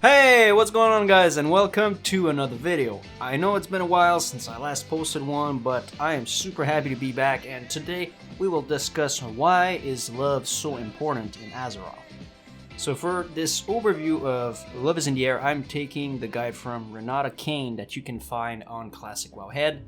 Hey, what's going on guys, and welcome to another video. I know it's been a while since I last posted one, but I am super happy to be back, and today we will discuss why is love so important in Azeroth. So for this overview of Love is in the Air, I'm taking the guide from RenataKane that you can find on Classic Wowhead,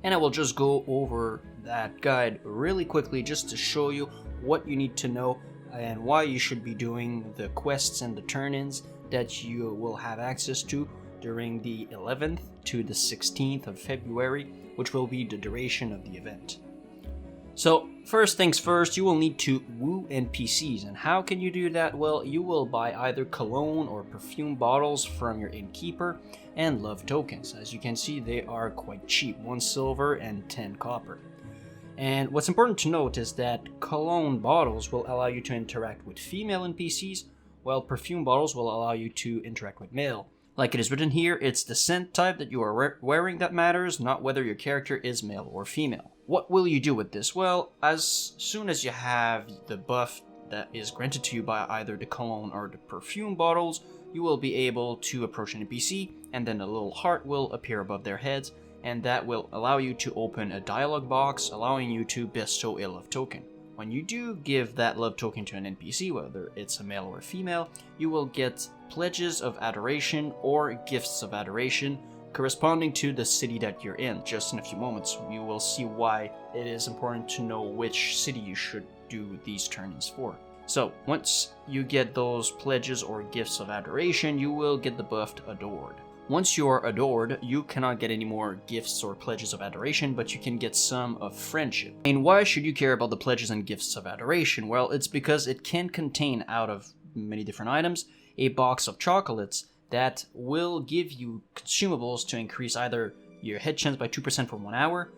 and I will just go over that guide really quickly just to show you what you need to know and why you should be doing the quests and the turn-ins that you will have access to during the 11th to the 16th of February, which will be the duration of the event. So first things first, you will need to woo NPCs, and how can you do that? Well, you will buy either cologne or perfume bottles from your innkeeper and love tokens. As you can see, they are quite cheap, 1 silver and 10 copper. And what's important to note is that cologne bottles will allow you to interact with female NPCs, while perfume bottles will allow you to interact with male. Like it is written here, it's the scent type that you are wearing that matters, not whether your character is male or female. What will you do with this? Well, as soon as you have the buff that is granted to you by either the cologne or the perfume bottles, you will be able to approach an NPC, and then a little heart will appear above their heads, and that will allow you to open a dialog box, allowing you to bestow a love token. When you do give that love token to an NPC, whether it's a male or a female, you will get pledges of adoration or gifts of adoration corresponding to the city that you're in. Just in a few moments, you will see why it is important to know which city you should do these turn-ins for. So, once you get those pledges or gifts of adoration, you will get the buffed Adored. Once you are adored, you cannot get any more gifts or pledges of adoration, but you can get some of friendship. And why should you care about the pledges and gifts of adoration? Well, it's because it can contain, out of many different items, a box of chocolates that will give you consumables to increase either your hit chance by 2% for 1 hour,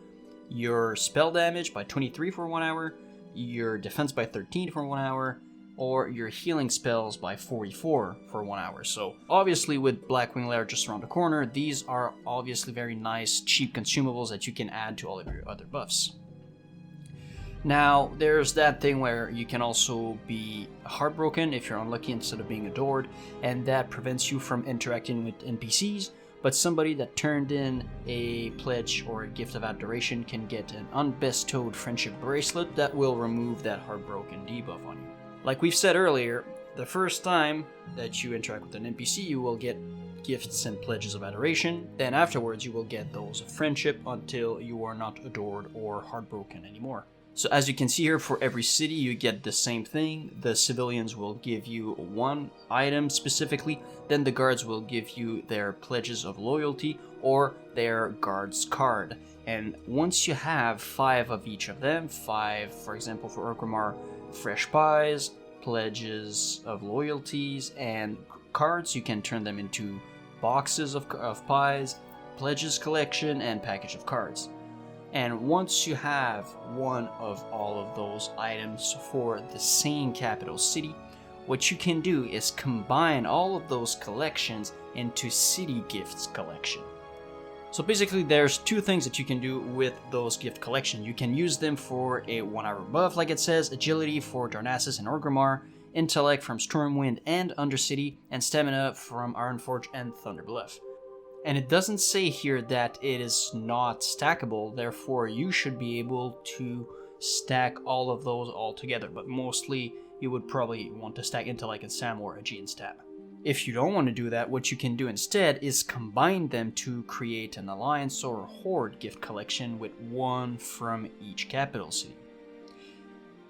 your spell damage by 23 for 1 hour, your defense by 13 for 1 hour, or your healing spells by 44 for 1 hour. So obviously with Blackwing Lair just around the corner, these are obviously very nice, cheap consumables that you can add to all of your other buffs. Now, there's that thing where you can also be heartbroken if you're unlucky instead of being adored, and that prevents you from interacting with NPCs, but somebody that turned in a pledge or a gift of adoration can get an unbestowed friendship bracelet that will remove that heartbroken debuff on you. Like we've said earlier, the first time that you interact with an NPC, you will get gifts and pledges of adoration. Then afterwards, you will get those of friendship until you are not adored or heartbroken anymore. So as you can see here, for every city, you get the same thing. The civilians will give you one item specifically, then the guards will give you their pledges of loyalty or their guards card. And once you have 5 of each of them, 5, for example, for Orgrimmar, fresh pies, pledges of loyalties, and cards, you can turn them into boxes of pies, pledges collection, and package of cards. And once you have one of all of those items for the same capital city, what you can do is combine all of those collections into City Gifts collection. So basically there's 2 things that you can do with those gift collections. You can use them for a 1 hour buff, like it says, agility for Darnassus and Orgrimmar, intellect from Stormwind and Undercity, and stamina from Ironforge and Thunderbluff. And it doesn't say here that it is not stackable, therefore you should be able to stack all of those all together, but mostly you would probably want to stack intellect and Sam or Aegean Stab. If you don't want to do that, what you can do instead is combine them to create an Alliance or Horde gift collection with 1 from each capital city.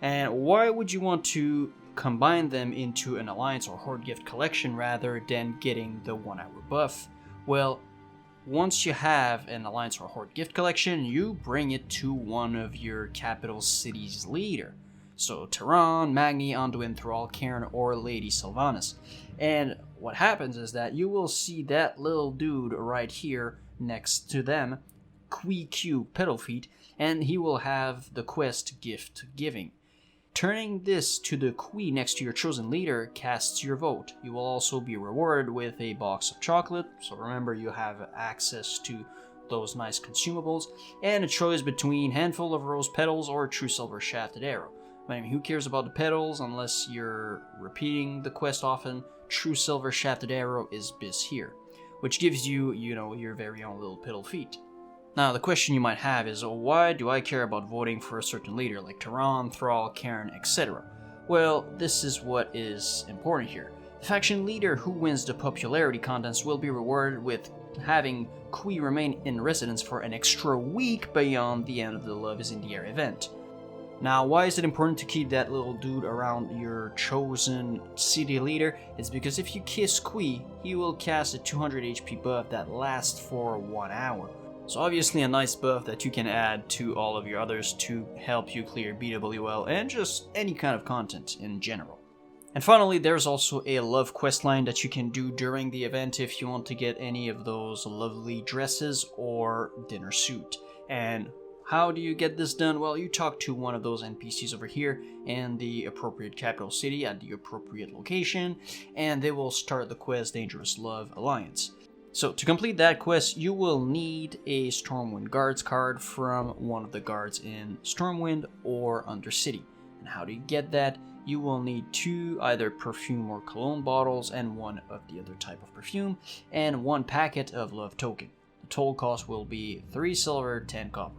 And why would you want to combine them into an Alliance or Horde gift collection rather than getting the 1 hour buff? Well, once you have an Alliance or Horde gift collection, you bring it to one of your capital city's leader. So Tehran, Magni, Anduin, Thrall, Cairn, or Lady Sylvanas. And what happens is that you will see that little dude right here next to them, Q Pedalfeet, and he will have the quest Gift Giving. Turning this to the Queen next to your chosen leader casts your vote. You will also be rewarded with a box of chocolate, so remember you have access to those nice consumables, and a choice between handful of rose petals or true silver shafted arrow. I mean, who cares about the petals unless you're repeating the quest often? true silver shafted arrow is this here, which gives you, your very own little piddle feat. Now, the question you might have is, why do I care about voting for a certain leader like Tehran, Thrall, Cairn, etc.? Well, this is what is important here. The faction leader who wins the popularity contest will be rewarded with having Kui remain in residence for an extra week beyond the end of the Love is in the Air event. Now, why is it important to keep that little dude around your chosen city leader? It's because if you kiss Kui, he will cast a 200 HP buff that lasts for 1 hour. So obviously a nice buff that you can add to all of your others to help you clear BWL and just any kind of content in general. And finally, there's also a love questline that you can do during the event if you want to get any of those lovely dresses or dinner suit. And how do you get this done? Well, you talk to one of those NPCs over here in the appropriate capital city at the appropriate location, and they will start the quest Dangerous Love Alliance. So to complete that quest, you will need a Stormwind Guards card from one of the guards in Stormwind or Undercity. And how do you get that? You will need 2 either perfume or cologne bottles and 1 of the other type of perfume, and 1 packet of love token. The total cost will be 3 silver, 10 copper.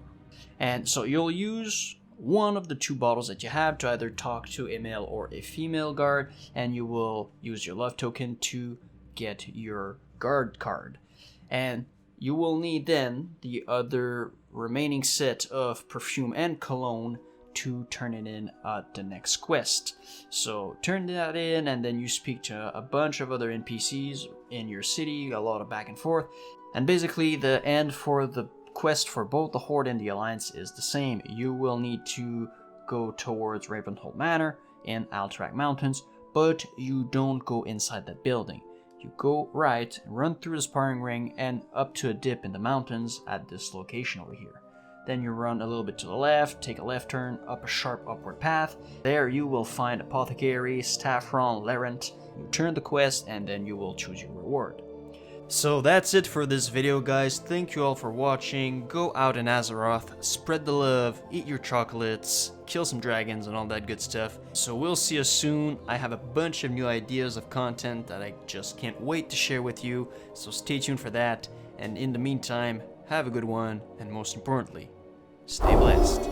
And so you'll use one of the 2 bottles that you have to either talk to a male or a female guard, and you will use your love token to get your guard card. And you will need then the other remaining set of perfume and cologne to turn it in at the next quest. So turn that in, and then you speak to a bunch of other NPCs in your city, a lot of back and forth. And basically the end for the quest for both the Horde and the Alliance is the same. You will need to go towards Ravenhold Manor in Alterac Mountains, but you don't go inside that building. You go right, run through the sparring ring and up to a dip in the mountains at this location over here. Then you run a little bit to the left, take a left turn, up a sharp upward path. There you will find Apothecary, Staffron, Laurent. You turn the quest and then you will choose your reward. So that's it for this video, guys. Thank you all for watching. Go out in Azeroth, spread the love, eat your chocolates, kill some dragons and all that good stuff. So we'll see you soon. I have a bunch of new ideas of content that I just can't wait to share with you, so stay tuned for that. And in the meantime, have a good one, and most importantly, stay blessed.